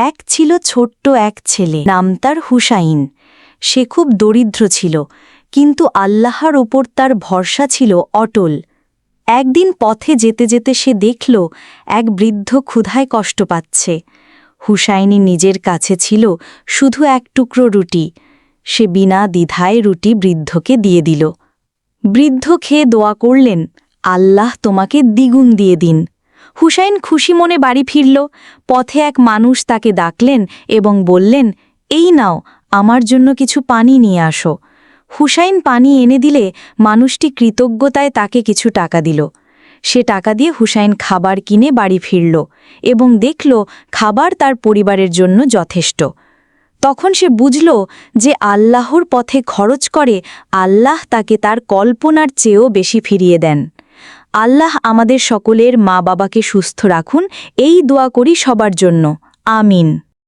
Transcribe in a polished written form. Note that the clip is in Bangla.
এক ছিল ছোট্ট এক ছেলে, নাম তার হুসাইন। সে খুব দরিদ্র ছিল, কিন্তু আল্লাহর ওপর তার ভরসা ছিল অটল। একদিন পথে যেতে যেতে সে দেখল এক বৃদ্ধ ক্ষুধায় কষ্ট পাচ্ছে। হুসাইনি নিজের কাছে ছিল শুধু এক টুকরো রুটি। সে বিনা দ্বিধায় রুটি বৃদ্ধকে দিয়ে দিল। বৃদ্ধ খেয়ে দোয়া করলেন, আল্লাহ তোমাকে দ্বিগুণ দিয়ে দিন। হুসাইন খুশি মনে বাড়ি ফিরল। পথে এক মানুষ তাকে ডাকলেন এবং বললেন, এই নাও, আমার জন্য কিছু পানি নিয়ে আসো। হুসাইন পানি এনে দিলে মানুষটি কৃতজ্ঞতায় তাকে কিছু টাকা দিল। সে টাকা দিয়ে হুসাইন খাবার কিনে বাড়ি ফিরল এবং দেখল খাবার তার পরিবারের জন্য যথেষ্ট। তখন সে বুঝল যে আল্লাহর পথে খরচ করে আল্লাহ তাকে তার কল্পনার চেয়েও বেশি ফিরিয়ে দেন। আল্লাহ আমাদের সকলের মা বাবাকে সুস্থ রাখুন, এই দোয়া করি সবার জন্য। আমিন।